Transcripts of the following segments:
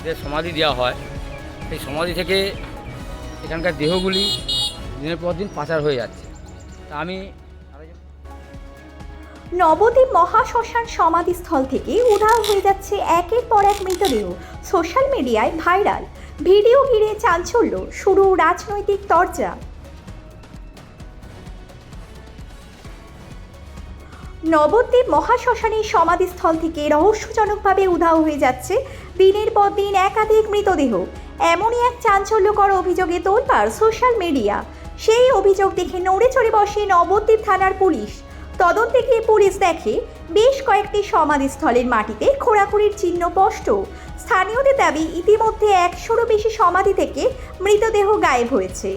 যে সমাধি দেওয়া হয় সেই সমাধি থেকে এখানকার দেহগুলি দিনের পর দিন পাচার হয়ে যাচ্ছে। তা আমি নবদ্বীপ মহাশ্মশান সমাধিস্থল থেকে উধাও হয়ে যাচ্ছে একের পর এক মৃতদেহ। সোশ্যাল মিডিয়ায় ভাইরাল ভিডিও ঘিরে চাঞ্চল্য, শুরু রাজনৈতিক চর্চা। নবদ্বীপ মহাশ্মশানের সমাধিস্থল থেকে রহস্যজনকভাবে উধাও হয়ে যাচ্ছে দিনের পর দিন একাধিক মৃতদেহ। এমনই এক চাঞ্চল্যকর অভিযোগে তোলপাড় সোশ্যাল মিডিয়া। সেই অভিযোগ দেখে নড়ে চড়ে বসে নবদ্বীপ থানার পুলিশ। তদন্তে গিয়ে পুলিশ দেখে বেশ কয়েকটি সমাধিস্থলের মাটিতে খোঁড়াখুড়ির চিহ্ন স্পষ্ট। স্থানীয়দের দাবি ইতিমধ্যে 100-রও বেশি সমাধি থেকে মৃতদেহ গায়েব হয়েছে।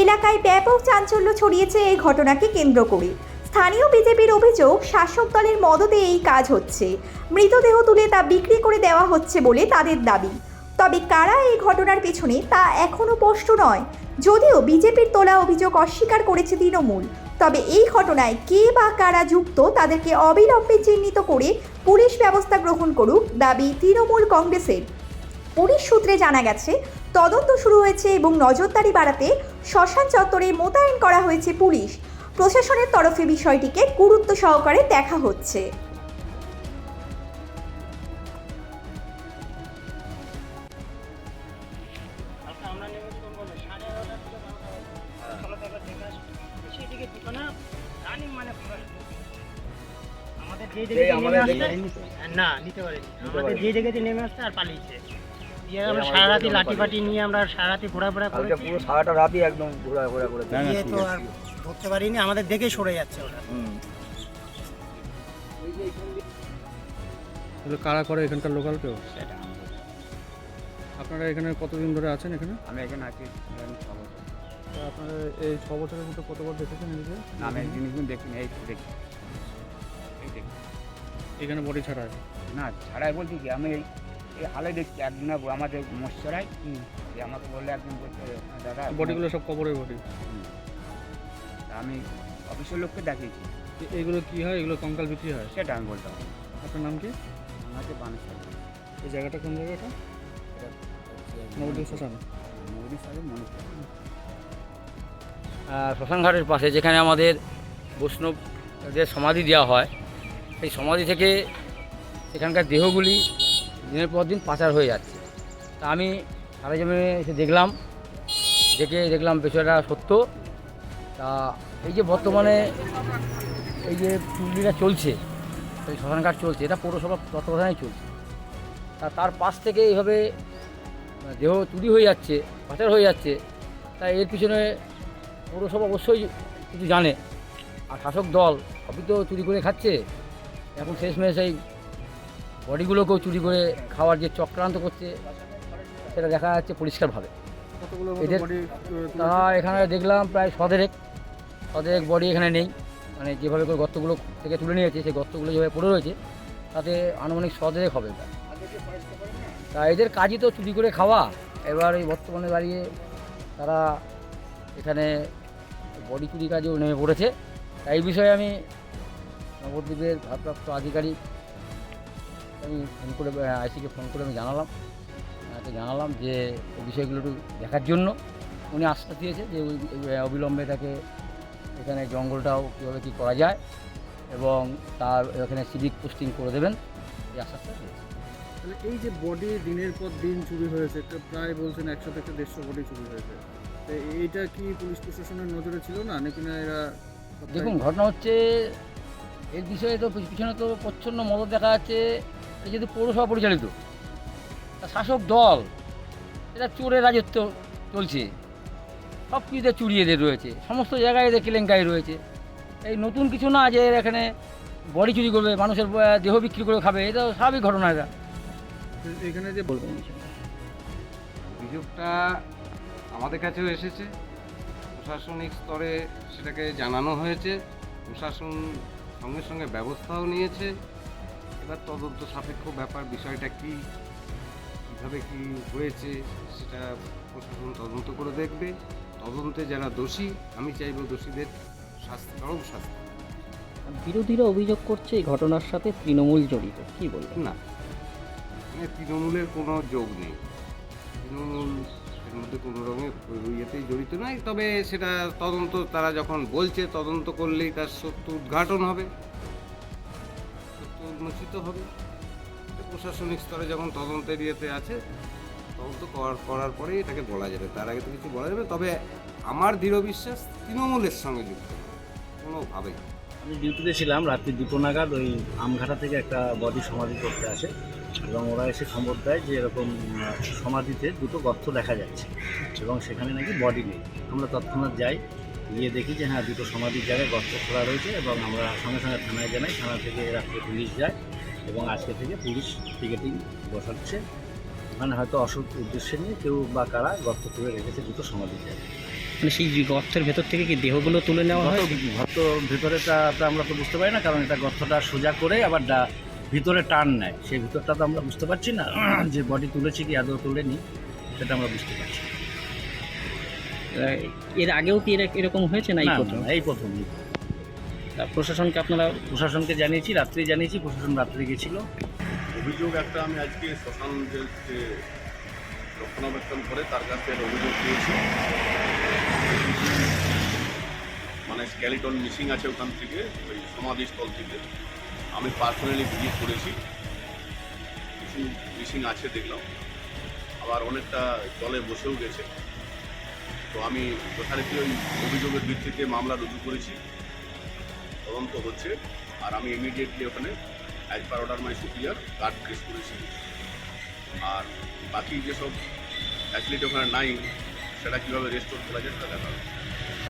এলাকায় ব্যাপক চাঞ্চল্য ছড়িয়েছে এই ঘটনাকে কেন্দ্র করে। স্থানীয় বিজেপির অভিযোগ, শাসক দলের মদতে এই কাজ হচ্ছে। মৃতদেহ তুলে তা বিক্রি করে দেওয়া হচ্ছে বলে তাদের দাবি। তবে কারা এই ঘটনার পেছনে তা এখনও স্পষ্ট নয়। যদিও বিজেপির তোলা অভিযোগ অস্বীকার করেছে তৃণমূল, তবে এই ঘটনায় কে বা কারা যুক্ত তাদেরকে অবিলম্বে চিহ্নিত করে পুলিশ ব্যবস্থা গ্রহণ করুক দাবি তৃণমূল কংগ্রেসের। পুলিশ সূত্রে জানা গেছে তদন্ত শুরু হয়েছে এবং নজরদারি বাড়াতে শ্মশান চত্বরে মোতায়েন করা হয়েছে পুলিশ। প্রশাসনের তরফে বিষয়টিকে গুরুত্ব সহকারে দেখা হচ্ছে। যে জায়গাতে নেমে আসছে আর পালিয়েছে। দিয়ে আমরা সারা রাতি লাঠি ফাটি নিয়ে আমরা সারা রাতি ঘোরাফেরা করেছি, পুরো সারাটা রাতই একদম ঘোরাঘোরা করে দিয়ে তো আর ধরতে পারিনি, আমাদের দেখে সরে যাচ্ছে ওটা। কারা করে এখানকার লোকাল কেউ? সেটা আপনারা এখানে কতদিন ধরে আছেন এখানে? আমি এখানে আছি 6 বছর। তা আপনারা এই 6 বছরের মধ্যে কতবার দেখেছেন নিজে? না, আমি এই জিনিসগুলো দেখিনি, এই দেখি এখানে বডি ছাড়ায়? না, ছাড়াই বলছি কি, আমি এই হালে দেখছি একদিন আমাদের মশারাই আমাকে বললে একদিন বলছে দাদা বডিগুলো সব কবরের বডি। আমি অফিসের লোককে দেখিয়েছি। এইগুলো কি হয়? এগুলো কঙ্কাল বিক্রি হয়? সেটা আমি বলতে পারবো। আপনার নাম কি? আমাকে বানেশ্বর। এই জায়গাটা কোন জায়গাটা? নবদ্বীপ শ্মশান। নবদ্বীপ শ্মশানঘাটের পাশে যেখানে আমাদের বৈষ্ণবদের সমাধি দেওয়া হয়, সেই সমাধি থেকে সেখানকার দেহগুলি দিনের পর দিন পাচার হয়ে যাচ্ছে। তা আমি সরেজমিনে এসে দেখলাম বিষয়টা সত্য। তা এই যে বর্তমানে এই যে চুরিটা চলছে, এই শ্মশানঘাট চলছে, এটা পৌরসভা তত্ত্বাবধানেই চলছে। তার পাশ থেকে এইভাবে দেহ চুরি হয়ে যাচ্ছে, পাচার হয়ে যাচ্ছে। তাই এর পিছনে পৌরসভা অবশ্যই কিছু জানে, আর শাসক দল সবই তো চুরি করে খাচ্ছে। এখন শেষমেশ এই বডিগুলোকেও চুরি করে খাওয়ার যে চক্রান্ত করছে সেটা দেখা যাচ্ছে পরিষ্কারভাবে। এদের তা এখানে দেখলাম প্রায় শদেরেক বডি এখানে নেই। মানে যেভাবে করে গর্তগুলো থেকে তুলে নিয়েছে, সেই গর্তগুলো যেভাবে পড়ে রয়েছে তাতে আনুমানিক শদেরেক হবে। তা এদের কাজই তো চুরি করে খাওয়া। এবার এই বর্তমানে দাঁড়িয়ে তারা এখানে বডি চুরি কাজেও নেমে পড়েছে। তাই এই বিষয়ে আমি নবদ্বীপের ভারপ্রাপ্ত আধিকারিক আমি ফোন করে আইসিকে ফোন করে আমি জানালাম যে এই বিষয়গুলো একটু দেখার জন্য। উনি আশ্বাস দিয়েছে যে অবিলম্বে তাকে এখানে জঙ্গলটাও কীভাবে কী করা যায় এবং তার এখানে সিভিক পোস্টিং করে দেবেন, এই আশ্বাসটা দিয়েছে। তাহলে এই যে বডি দিনের পর দিন চুরি হয়েছে, প্রায় বলছেন 100 থেকে 150 বডি চুরি হয়েছে, তো এইটা কি পুলিশ প্রশাসনের নজরে ছিল না নাকি না? এরা দেখুন, ঘটনা হচ্ছে এর বিষয়ে তো পিছনে তো প্রচ্ছন্ন মদত দেখা যাচ্ছে। এটা যেহেতু পৌরসভা পরিচালিত, তা শাসক দল, এটা চোরের রাজত্ব চলছে। সব কিছুতে চুরি এদের রয়েছে, সমস্ত জায়গায় এদের কেলেঙ্কারি রয়েছে। এই নতুন কিছু না যে এখানে বডি চুরি করবে, মানুষের দেহ বিক্রি করে খাবে, এটা স্বাভাবিক ঘটনা। এটা এখানে যে বলবেন অভিযোগটা আমাদের কাছেও এসেছে, প্রশাসনিক স্তরে সেটাকে জানানো হয়েছে, প্রশাসন সঙ্গে সঙ্গে ব্যবস্থাও নিয়েছে। এবার তদন্ত সাপেক্ষ ব্যাপার, বিষয়টা কীভাবে কী হয়েছে সেটা প্রশাসন তদন্ত করে দেখবে। তদন্তে যারা দোষী, আমি চাইব দোষীদের চরম শাস্তি। বিরোধীরা অভিযোগ করছে এই ঘটনার সাথে তৃণমূল জড়িত, কি বলবেন? না, মানে তৃণমূলের কোনো যোগ নেই, তৃণমূল এর মধ্যে কোনো রকমের ইয়েতেই জড়িত নয়। তবে সেটা তদন্ত, তারা যখন বলছে তদন্ত করলেই তার সত্য উদ্ঘাটন হবে, সত্য উন্মোচিত হবে। প্রশাসনিক স্তরে যখন তদন্তের ইয়েতে আছে, তদন্ত করার পরেই এটাকে বলা যাবে, তার আগে তো কিছু বলা যাবে। তবে আমার দৃঢ় বিশ্বাস তৃণমূলের সঙ্গে যুক্ত নয় কোনোভাবেই। আমি ডিউটিতে ছিলাম, রাত্রি 2টো নাগাদ ওই আমঘাটা থেকে একটা বডি সমাধি করতে আসে এবং ওরা এসে খবর দেয় যে এরকম সমাধিতে 2টো গর্ত দেখা যাচ্ছে এবং সেখানে নাকি বডি নেই। আমরা তৎক্ষণাৎ যাই, গিয়ে দেখি যে হ্যাঁ 2টো সমাধির জায়গায় গর্ত খোলা রয়েছে এবং আমরা সঙ্গে সঙ্গে থানায় জানাই। থানা থেকে রাত্রে পুলিশ যায় এবং আজকে থেকে পুলিশ টিকেটিং বসাচ্ছে। ওখানে হয়তো অসৎ উদ্দেশ্যে নিয়ে কেউ বা কারা গর্ত করে রেখেছে 2টো সমাধির জায়গায়। মানে সেই গর্তের ভেতর থেকে কি দেহগুলো তুলে নেওয়া হয়? গর্ত ভেতরেটা আমরা তো বুঝতে পারি না, কারণ এটা গর্তটা সোজা করে আবার ভিতরে টান নেয়, সেই ভিতরটা তো আমরা বুঝতে পারছি না যে বডি তুলেছি কি আদৌ তুলেনি, সেটা আমরা বুঝতে পারছি না। এর আগেও কি এরকম হয়েছে না? না, এই প্রথম। প্রশাসনকে আপনারা প্রশাসনকে জানিয়েছি, রাত্রে জানিয়েছি, প্রশাসন রাত্রে গেছিল। অভিযোগ একটা আমি আজকে শ্মশান যে রক্ষণাবেক্ষণ করে তার কাছ থেকে অভিযোগ পেয়েছি, মানে স্কেলিটন মিসিং আছে ওখান থেকে, ওই সমাধিস্থল থেকে। আমি পার্সোনালি ভিজিট করেছি, কিছু মিসিং আছে দেখলাম, আবার অনেকটা জলে বসেও গেছে। তো আমি যথারীতি ওই অভিযোগের ভিত্তিতে মামলা রুজু করেছি, তদন্ত হচ্ছে। আর আমি ইমিডিয়েটলি ওখানে as per order my superior guard place করেছি। আর বাকি যেসব ফ্যাসিলিটি ওখানে নাই, সেটা কীভাবে রেস্টোর করা যায় সেটা দেখা হবে।